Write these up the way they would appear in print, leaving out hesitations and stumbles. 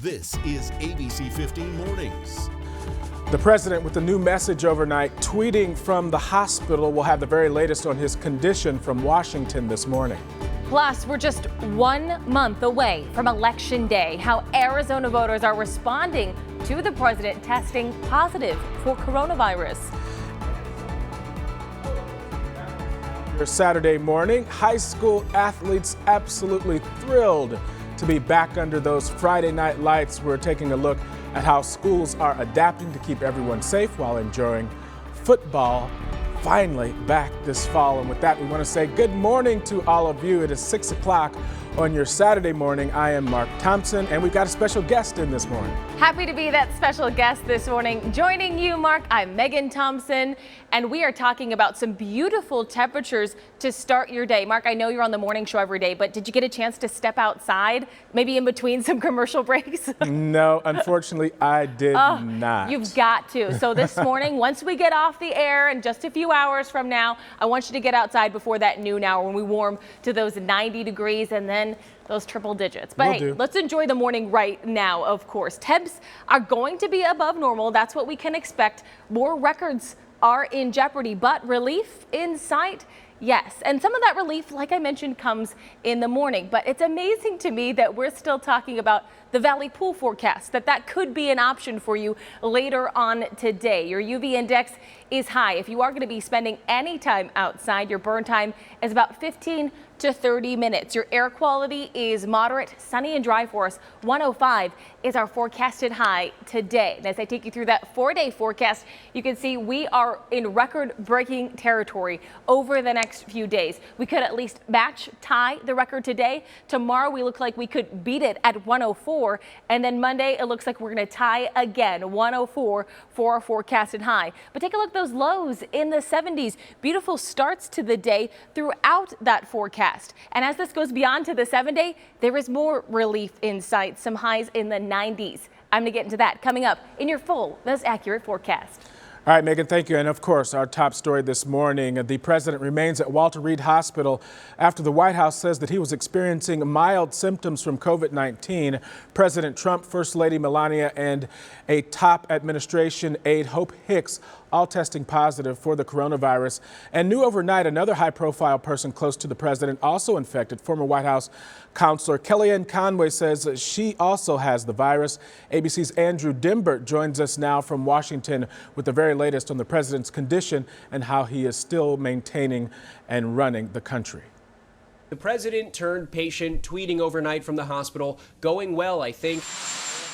This is ABC15 Mornings. The president with a new message overnight, tweeting from the hospital. We'll have the very latest on his condition from Washington this morning. Plus, we're just 1 month away from Election Day. How Arizona voters are responding to the president testing positive for coronavirus. Your Saturday morning, high school athletes absolutely thrilled to be back under those Friday night lights. We're taking a look at how schools are adapting to keep everyone safe while enjoying football finally back this fall. And with that, we want to say good morning to all of you. It is 6 o'clock on your Saturday morning. I am Mark Thompson, and we've got a special guest in this morning. Happy to be that special guest this morning. Joining you, Mark, I'm Megan Thompson, and we are talking about some beautiful temperatures to start your day. Mark, I know you're on the morning show every day, but did you get a chance to step outside, maybe in between some commercial breaks? No, unfortunately, I did not. You've got to. So this morning, once we get off the air in just a few hours from now, I want you to get outside before that noon hour when we warm to those 90 degrees and then those triple digits. But hey, let's enjoy the morning right now, of course. Temps are going to be above normal. That's what we can expect. More records are in jeopardy, but relief in sight. Yes, and some of that relief, like I mentioned, comes in the morning. But it's amazing to me that we're still talking about the Valley Pool forecast, that could be an option for you later on today. Your UV index is high. If you are going to be spending any time outside, your burn time is about 15 to 30 minutes. Your air quality is moderate, sunny and dry for us. 105 is our forecasted high today. And as I take you through that 4-day forecast, you can see we are in record-breaking territory over the next few days. We could at least tie the record today. Tomorrow, we look like we could beat it at 104. And then Monday, it looks like we're going to tie again, 104 for our forecasted high. But take a look at those lows in the 70s. Beautiful starts to the day throughout that forecast. And as this goes beyond to the 7-day, there is more relief in sight, some highs in the 90s. I'm going to get into that coming up in your full, most accurate forecast. All right, Megan, thank you. And of course, our top story this morning, the president remains at Walter Reed Hospital after the White House says that he was experiencing mild symptoms from COVID-19. President Trump, First Lady Melania, and a top administration aide, Hope Hicks, all testing positive for the coronavirus. And new overnight, another high-profile person close to the president also infected. Former White House counselor Kellyanne Conway says she also has the virus. ABC's Andrew Dimbert joins us now from Washington with the very latest on the president's condition and how he is still maintaining and running the country. The president turned patient, tweeting overnight from the hospital, "Going well, I think."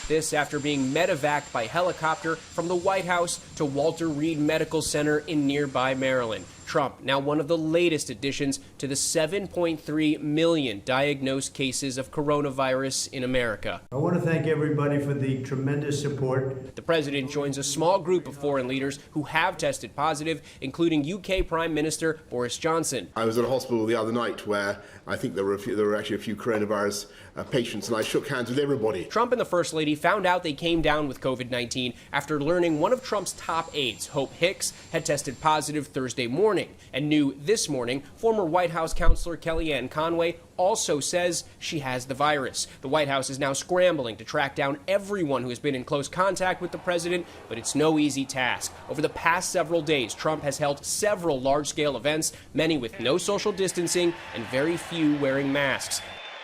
This after being medevaced by helicopter from the White House to Walter Reed Medical Center in nearby Maryland. Trump, now one of the latest additions to the 7.3 million diagnosed cases of coronavirus in America. I want to thank everybody for the tremendous support. The president joins a small group of foreign leaders who have tested positive, including UK Prime Minister Boris Johnson. I was at a hospital the other night where I think there were actually a few coronavirus patients, and I shook hands with everybody. Trump and the First Lady found out they came down with COVID-19 after learning one of Trump's top aides, Hope Hicks, had tested positive Thursday morning. And new this morning, former White House counselor Kellyanne Conway also says she has the virus. The White House is now scrambling to track down everyone who has been in close contact with the president, but it's no easy task. Over the past several days, Trump has held several large-scale events, many with no social distancing and very few wearing masks.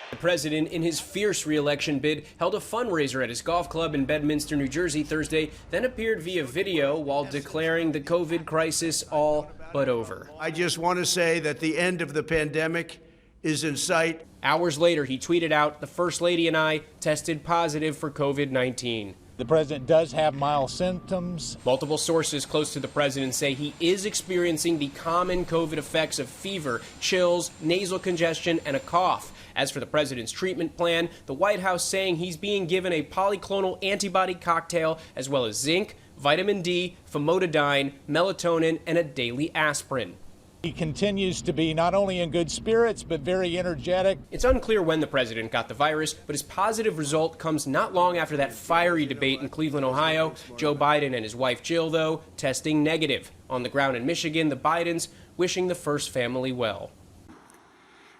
The president, in his fierce re-election bid, held a fundraiser at his golf club in Bedminster, New Jersey Thursday, then appeared via video while declaring the COVID crisis all but over. I just want to say that the end of the pandemic is in sight. Hours later, he tweeted out, "The First Lady and I tested positive for COVID-19. The president does have mild symptoms. Multiple sources close to the president say he is experiencing the common COVID effects of fever, chills, nasal congestion, and a cough. As for the president's treatment plan, the White House saying he's being given a polyclonal antibody cocktail as well as zinc, vitamin D, famotidine, melatonin, and a daily aspirin. He continues to be not only in good spirits, but very energetic. It's unclear when the president got the virus, but his positive result comes not long after that fiery debate in Cleveland, Ohio. Joe Biden and his wife Jill, though, testing negative. On the ground in Michigan, the Bidens wishing the first family well.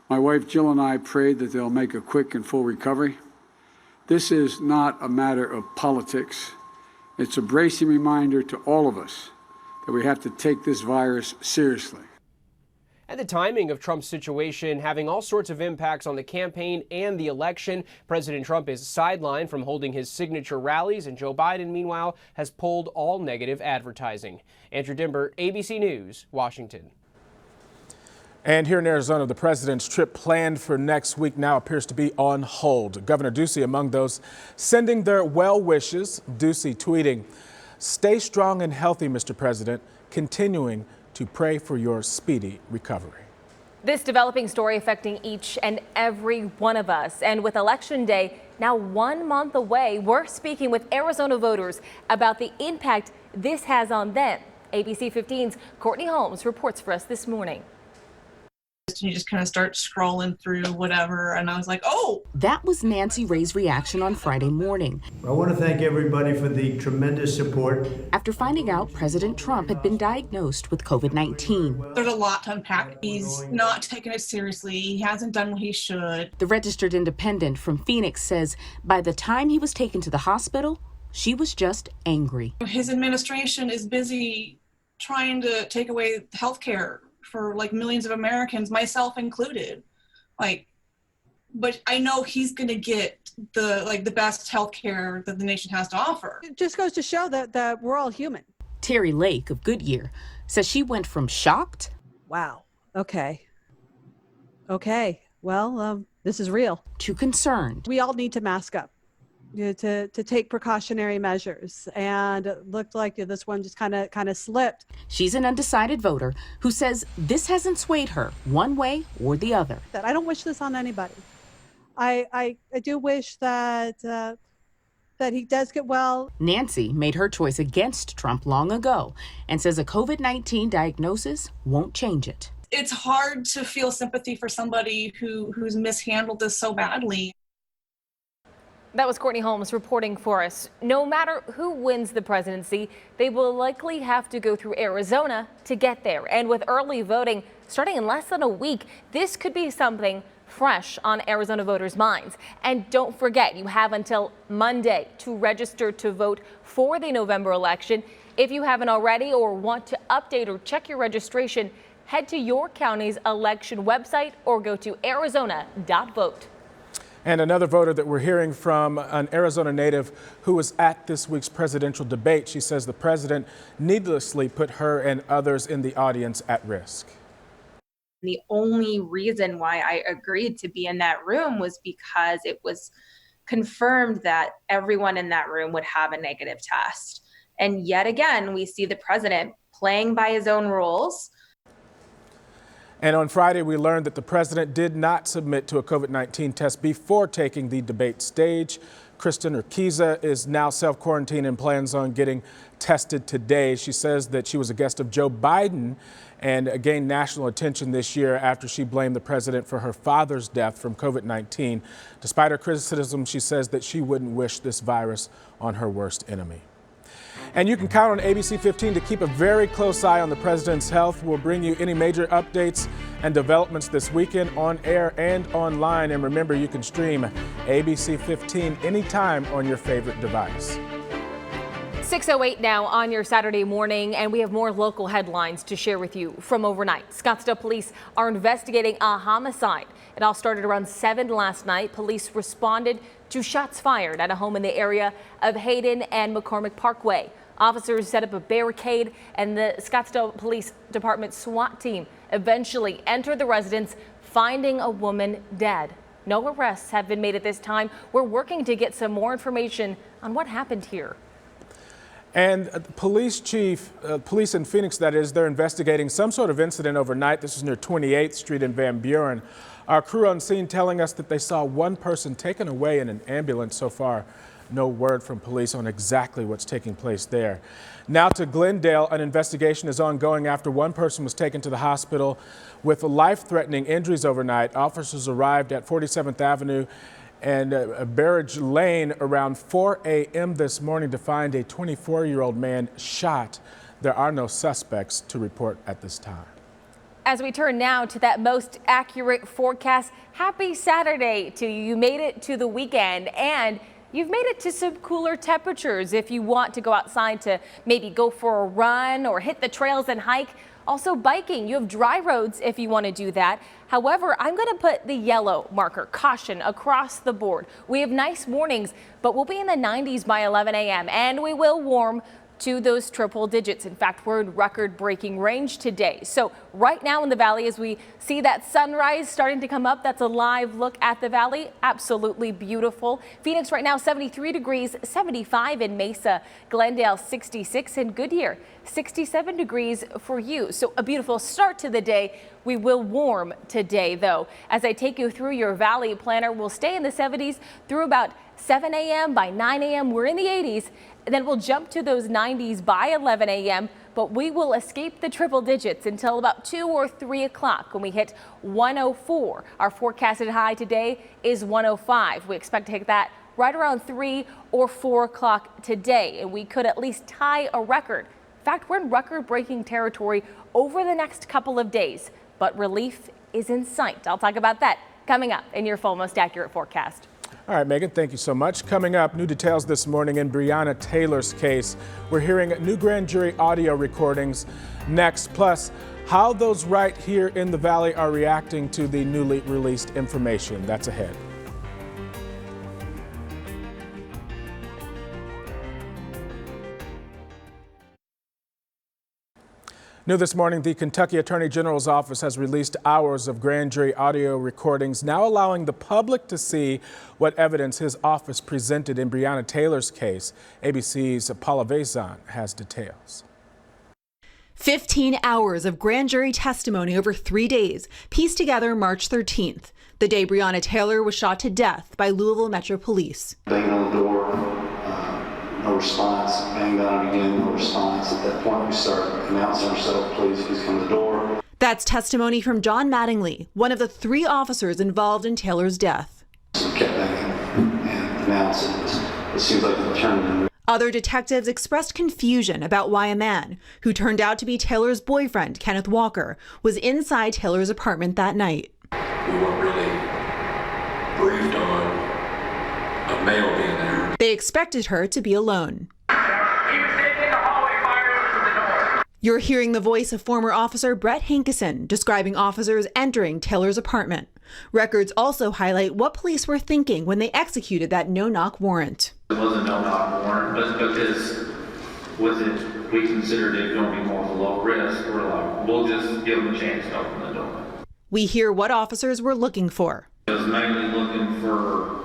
My wife Jill and I prayed that they'll make a quick and full recovery. This is not a matter of politics. It's a bracing reminder to all of us that we have to take this virus seriously. And the timing of Trump's situation having all sorts of impacts on the campaign and the election. President Trump is sidelined from holding his signature rallies, and Joe Biden, meanwhile, has pulled all negative advertising. Andrew Dimber, ABC News, Washington. And here in Arizona, the president's trip planned for next week now appears to be on hold. Governor Ducey among those sending their well wishes. Ducey tweeting, "Stay strong and healthy, Mr. President, continuing to pray for your speedy recovery." This developing story affecting each and every one of us. And with Election Day now 1 month away, we're speaking with Arizona voters about the impact this has on them. ABC 15's Courtney Holmes reports for us this morning. You just kind of start scrolling through whatever, and I was like, oh! That was Nancy Ray's reaction on Friday morning. I want to thank everybody for the tremendous support. After finding out President Trump had been diagnosed with COVID-19. There's a lot to unpack. He's not taking it seriously. He hasn't done what he should. The registered independent from Phoenix says by the time he was taken to the hospital, she was just angry. His administration is busy trying to take away health care for like millions of Americans, myself included. But I know he's going to get the best health care that the nation has to offer. It just goes to show that we're all human. Terry Lake of Goodyear says she went from shocked. Wow. Okay. Well, this is real. To concerned. We all need to mask up. To take precautionary measures, and it looked like this one just kind of slipped. She's an undecided voter who says this hasn't swayed her one way or the other. I don't wish this on anybody. I do wish that he does get well. Nancy made her choice against Trump long ago and says a COVID-19 diagnosis won't change it. It's hard to feel sympathy for somebody who's mishandled this so badly. That was Courtney Holmes reporting for us. No matter who wins the presidency, they will likely have to go through Arizona to get there. And with early voting starting in less than a week, this could be something fresh on Arizona voters' minds. And don't forget, you have until Monday to register to vote for the November election. If you haven't already or want to update or check your registration, head to your county's election website or go to arizona.vote. And another voter that we're hearing from, an Arizona native who was at this week's presidential debate. She says the president needlessly put her and others in the audience at risk. The only reason why I agreed to be in that room was because it was confirmed that everyone in that room would have a negative test. And yet again, we see the president playing by his own rules. And on Friday, we learned that the president did not submit to a COVID-19 test before taking the debate stage. Kristen Urquiza is now self-quarantined and plans on getting tested today. She says that she was a guest of Joe Biden and gained national attention this year after she blamed the president for her father's death from COVID-19. Despite her criticism, she says that she wouldn't wish this virus on her worst enemy. And you can count on ABC 15 to keep a very close eye on the president's health. We'll bring you any major updates and developments this weekend on air and online. And remember, you can stream ABC 15 anytime on your favorite device. 6:08 now on your Saturday morning, and we have more local headlines to share with you from overnight. Scottsdale police are investigating a homicide. It all started around 7 last night. Police responded to shots fired at a home in the area of Hayden and McCormick Parkway. Officers set up a barricade, and the Scottsdale Police Department SWAT team eventually entered the residence, finding a woman dead. No arrests have been made at this time. We're working to get some more information on what happened here. And police in Phoenix, that is, they're investigating some sort of incident overnight. This is near 28th Street in Van Buren. Our crew on scene telling us that they saw one person taken away in an ambulance. So far, no word from police on exactly what's taking place there. Now to Glendale, an investigation is ongoing after one person was taken to the hospital with life-threatening injuries overnight. Officers arrived at 47th Avenue and Barrage Lane around 4 a.m. this morning to find a 24-year-old man shot. There are no suspects to report at this time. As we turn now to that most accurate forecast, happy Saturday to you. You made it to the weekend, and you've made it to some cooler temperatures if you want to go outside to maybe go for a run or hit the trails and hike. Also biking, you have dry roads if you want to do that. However, I'm going to put the yellow marker, caution, across the board. We have nice mornings, but we'll be in the 90s by 11 a.m. and we will warm to those triple digits. In fact, we're in record-breaking range today. So right now in the valley, as we see that sunrise starting to come up, that's a live look at the valley. Absolutely beautiful. Phoenix right now 73 degrees, 75 in Mesa, Glendale 66, and Goodyear 67 degrees for you. So a beautiful start to the day. We will warm today, though. As I take you through your valley planner, we'll stay in the 70s through about 7 a.m. By 9 a.m. we're in the 80s. And then we'll jump to those 90s by 11 a.m. But we will escape the triple digits until about 2 or 3 o'clock when we hit 104. Our forecasted high today is 105. We expect to hit that right around 3 or 4 o'clock today. And we could at least tie a record. In fact, we're in record-breaking territory over the next couple of days. But relief is in sight. I'll talk about that coming up in your full, most accurate forecast. All right, Megan, thank you so much. Coming up, new details this morning in Breonna Taylor's case. We're hearing new grand jury audio recordings next, plus how those right here in the Valley are reacting to the newly released information. That's ahead. New this morning, the Kentucky Attorney General's office has released hours of grand jury audio recordings, now allowing the public to see what evidence his office presented in Breonna Taylor's case. ABC's Paula Vezan has details. 15 hours of grand jury testimony over 3 days, pieced together March 13th, the day Breonna Taylor was shot to death by Louisville Metro Police. Banging on the door, no response. Banged on it again, no response. At that point, we started announcing ourselves, please come to the door. That's testimony from John Mattingly, one of the 3 officers involved in Taylor's death. So we kept banging and announcing. It seemed like the turn. Other detectives expressed confusion about why a man, who turned out to be Taylor's boyfriend, Kenneth Walker, was inside Taylor's apartment that night. We weren't really briefed on a male being there. They expected her to be alone. You're hearing the voice of former officer Brett Hankison describing officers entering Taylor's apartment. Records also highlight what police were thinking when they executed that no-knock warrant. It wasn't a no-knock warrant, but because we considered it going to be more of a low risk. We're like, we'll just give them a chance to open the door. We hear what officers were looking for. I was mainly looking for,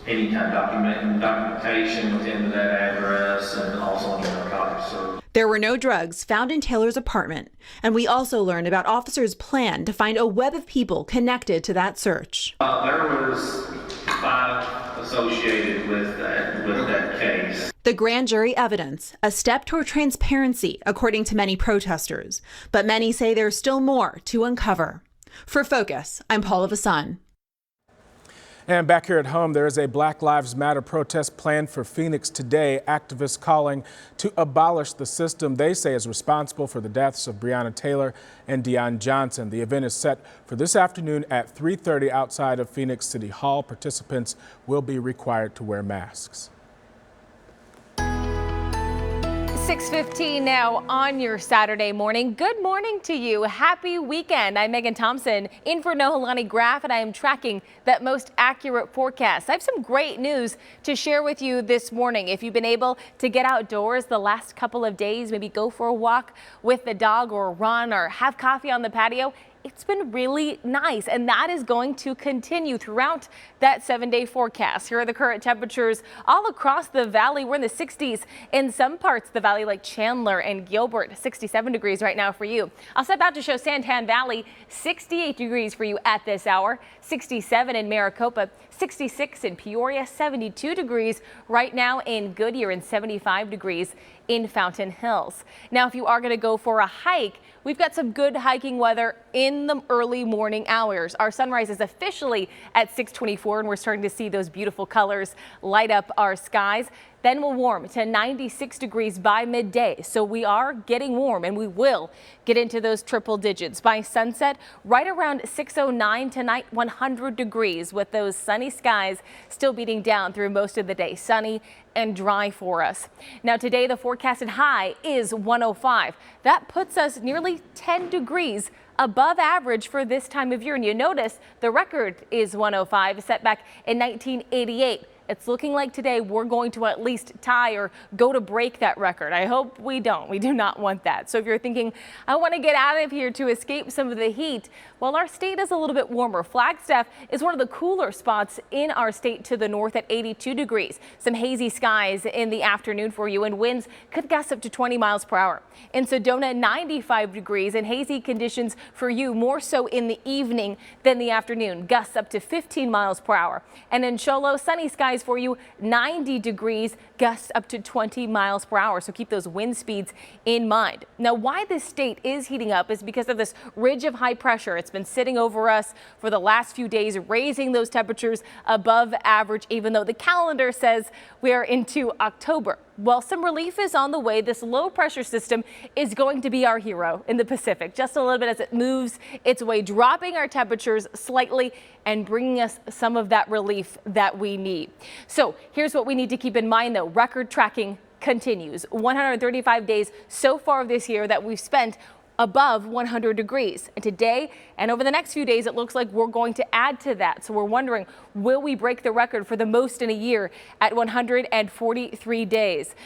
any kind of documentation within that address and also any narcotics. So there were no drugs found in Taylor's apartment, and we also learned about officers' plan to find a web of people connected to that search. There was 5 associated with that case. The grand jury evidence, a step toward transparency, according to many protesters, but many say there's still more to uncover. For Focus, I'm Paula Vezan. And back here at home, there is a Black Lives Matter protest planned for Phoenix today. Activists calling to abolish the system they say is responsible for the deaths of Breonna Taylor and Deon Johnson. The event is set for this afternoon at 3:30 outside of Phoenix City Hall. Participants will be required to wear masks. 6:15 now on your Saturday morning. Good morning to you. Happy weekend. I'm Megan Thompson in for Nohelani Graff, and I am tracking that most accurate forecast. I have some great news to share with you this morning. If you've been able to get outdoors the last couple of days, maybe go for a walk with the dog or run or have coffee on the patio, it's been really nice, and that is going to continue throughout that 7-day forecast. Here are the current temperatures all across the valley. We're in the 60s in some parts of the valley like Chandler and Gilbert. 67 degrees right now for you. I'll step out to show Santan Valley, 68 degrees for you at this hour. 67 in Maricopa, 66 in Peoria, 72 degrees right now in Goodyear, and 75 degrees in Fountain Hills. Now, if you are going to go for a hike, we've got some good hiking weather in the early morning hours. Our sunrise is officially at 6:24, and we're starting to see those beautiful colors light up our skies. Then we'll warm to 96 degrees by midday. So we are getting warm, and we will get into those triple digits by sunset, right around 6:09 tonight, 100 degrees, with those sunny skies still beating down through most of the day. Sunny and dry for us. Now today, the forecasted high is 105. That puts us nearly 10 degrees above average for this time of year. And you notice the record is 105, set back in 1988. It's looking like today we're going to at least tie or go to break that record. I hope we don't. We do not want that. So if you're thinking, I want to get out of here to escape some of the heat, well, our state is a little bit warmer. Flagstaff is one of the cooler spots in our state to the north at 82 degrees. Some hazy skies in the afternoon for you, and winds could gust up to 20 miles per hour. In Sedona, 95 degrees and hazy conditions for you, more so in the evening than the afternoon. Gusts up to 15 miles per hour. And in Cholo, sunny skies for you, 90 degrees, gusts up to 20 miles per hour. So keep those wind speeds in mind. Now, why this state is heating up is because of this ridge of high pressure. It's been sitting over us for the last few days, raising those temperatures above average, even though the calendar says we are into October. Well, some relief is on the way. This low pressure system is going to be our hero in the Pacific, just a little bit as it moves its way, dropping our temperatures slightly and bringing us some of that relief that we need. So here's what we need to keep in mind, though. Record tracking continues. 135 days so far this year that we've spent above 100 degrees. And today and over the next few days, it looks like we're going to add to that. So we're wondering, will we break the record for the most in a year at 143 days?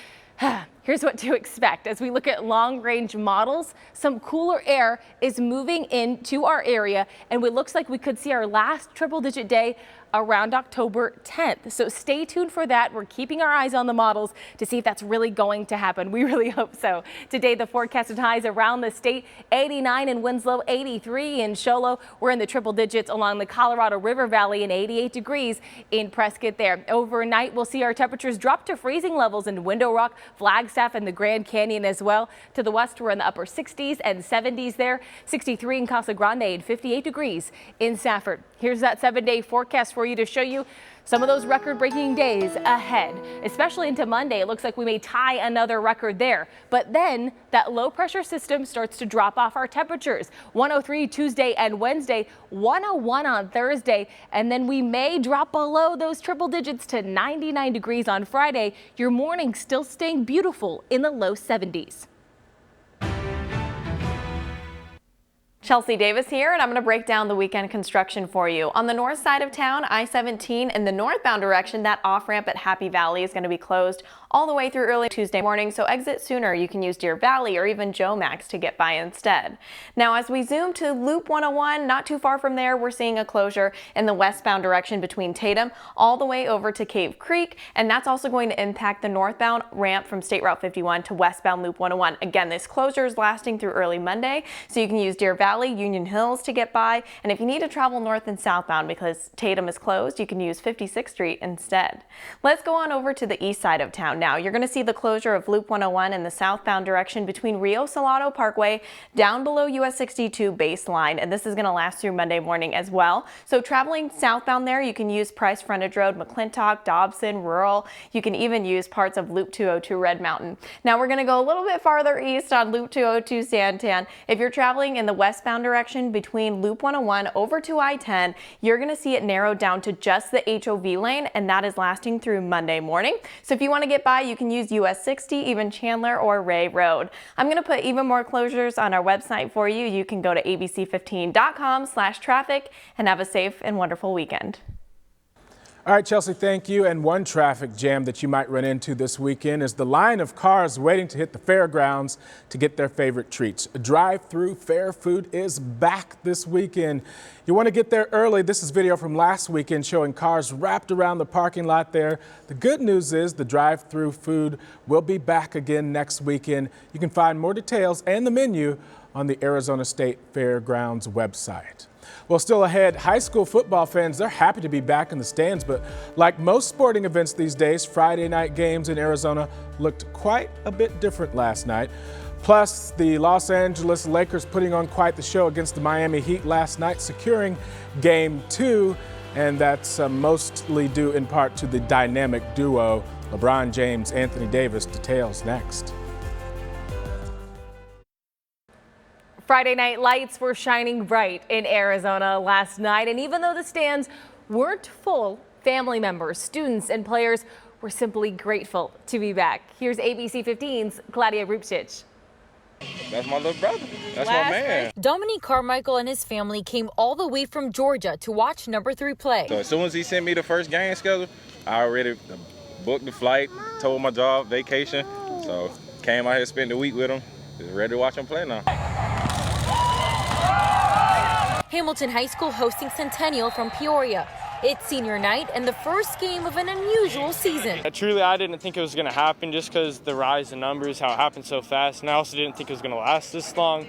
Here's what to expect. As we look at long-range models, some cooler air is moving into our area, and it looks like we could see our last triple-digit day around October 10th. So stay tuned for that. We're keeping our eyes on the models to see if that's really going to happen. We really hope so. Today, the forecasted highs around the state, 89 in Winslow, 83 in Cholo. We're in the triple digits along the Colorado River Valley, and 88 degrees in Prescott there. Overnight, we'll see our temperatures drop to freezing levels in Window Rock, Flagstaff, and the Grand Canyon as well. To the west, we're in the upper 60s and 70s there, 63 in Casa Grande and 58 degrees in Safford. Here's that 7-day forecast for you to show you some of those record-breaking days ahead, especially into Monday. It looks like we may tie another record there, but then that low pressure system starts to drop off our temperatures. 103 Tuesday and Wednesday, 101 on Thursday, and then we may drop below those triple digits to 99 degrees on Friday. Your morning still staying beautiful in the low 70s. Chelsea Davis here, and I'm going to break down the weekend construction for you. On the north side of town, I-17 in the northbound direction, that off-ramp at Happy Valley is going to be closed all the way through early Tuesday morning, so exit sooner. You can use Deer Valley or even Joe Max to get by instead. Now, as we zoom to Loop 101, not too far from there, we're seeing a closure in the westbound direction between Tatum all the way over to Cave Creek, and that's also going to impact the northbound ramp from State Route 51 to westbound Loop 101. Again, this closure is lasting through early Monday, so you can use Deer Valley, Union Hills to get by, and if you need to travel north and southbound because Tatum is closed, you can use 56th Street instead. Let's go on over to the east side of town now. You're going to see the closure of Loop 101 in the southbound direction between Rio Salado Parkway down below US 62 baseline, and this is going to last through Monday morning as well. So traveling southbound there, you can use Price Frontage Road, McClintock, Dobson, Rural. You can even use parts of Loop 202 Red Mountain. Now we're going to go a little bit farther east on Loop 202 Santan. If you're traveling in the westbound direction between Loop 101 over to I-10, you're going to see it narrowed down to just the HOV lane, and that is lasting through Monday morning. So if you want to get by, you can use US 60, even Chandler or Ray Road. I'm going to put even more closures on our website for you. You can go to abc15.com/traffic and have a safe and wonderful weekend. All right, Chelsea, thank you. And one traffic jam that you might run into this weekend is the line of cars waiting to hit the fairgrounds to get their favorite treats. Drive-through fair food is back this weekend. You want to get there early. This is video from last weekend showing cars wrapped around the parking lot there. The good news is the drive-through food will be back again next weekend. You can find more details and the menu on the Arizona State Fairgrounds website. Well, still ahead, high school football fans, they're happy to be back in the stands, but like most sporting events these days, Friday night games in Arizona looked quite a bit different last night. Plus, the Los Angeles Lakers putting on quite the show against the Miami Heat last night, securing Game 2, and that's mostly due in part to the dynamic duo LeBron James, Anthony Davis, details next. Friday night lights were shining bright in Arizona last night, and even though the stands weren't full, family members, students, and players were simply grateful to be back. Here's ABC 15's Claudia Rupchich. That's my little brother. That's my man. Dominique Carmichael and his family came all the way from Georgia to watch number 3 play. So as soon as he sent me the first game schedule, I already booked the flight, told my job, vacation. So came out here, spent the week with him. Just ready to watch him play now. Hamilton High School hosting Centennial from Peoria. It's senior night and the first game of an unusual season. Truly, I didn't think it was going to happen just because the rise in numbers, how it happened so fast. And I also didn't think it was going to last this long.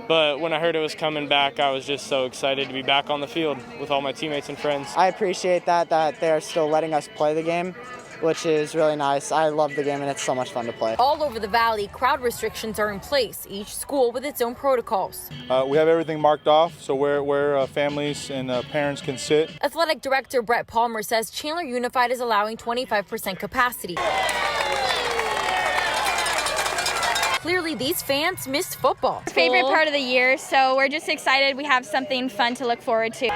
But when I heard it was coming back, I was just so excited to be back on the field with all my teammates and friends. I appreciate that they're still letting us play the game, which is really nice. I love the game and it's so much fun to play. All over the valley, crowd restrictions are in place, each school with its own protocols. We have everything marked off, so where families and parents can sit. Athletic Director Brett Palmer says Chandler Unified is allowing 25% capacity. Clearly, these fans missed football. Favorite part of the year, so we're just excited we have something fun to look forward to.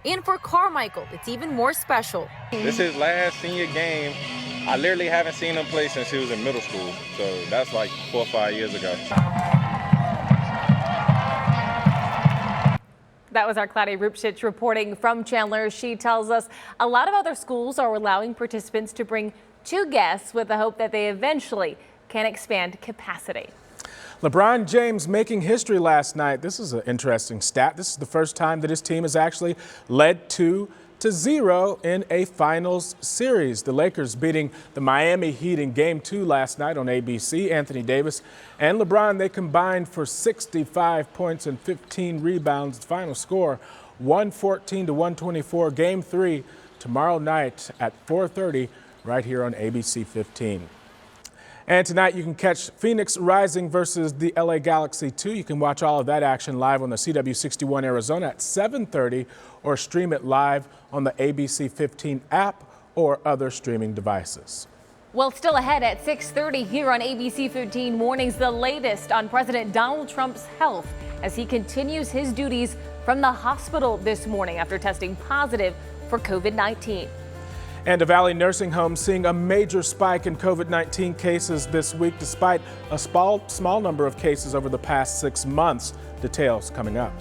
And for Carmichael, it's even more special. This is his last senior game. I literally haven't seen him play since he was in middle school, so that's like 4 or 5 years ago. That was our Claudia Rupchich reporting from Chandler. She tells us a lot of other schools are allowing participants to bring 2 guests with the hope that they eventually can expand capacity. LeBron James making history last night. This is an interesting stat. This is the first time that his team has actually led 2-0 in a finals series. The Lakers beating the Miami Heat in Game 2 last night on ABC. Anthony Davis and LeBron, they combined for 65 points and 15 rebounds. The final score, 114-124. Game 3 tomorrow night at 4:30 right here on ABC 15. And tonight you can catch Phoenix Rising versus the LA Galaxy 2. You can watch all of that action live on the CW61 Arizona at 7:30 or stream it live on the ABC 15 app or other streaming devices. Well, still ahead at 6:30 here on ABC 15 Mornings, the latest on President Donald Trump's health as he continues his duties from the hospital this morning after testing positive for COVID-19. And a Valley nursing home seeing a major spike in COVID-19 cases this week, despite a small number of cases over the past 6 months. Details coming up.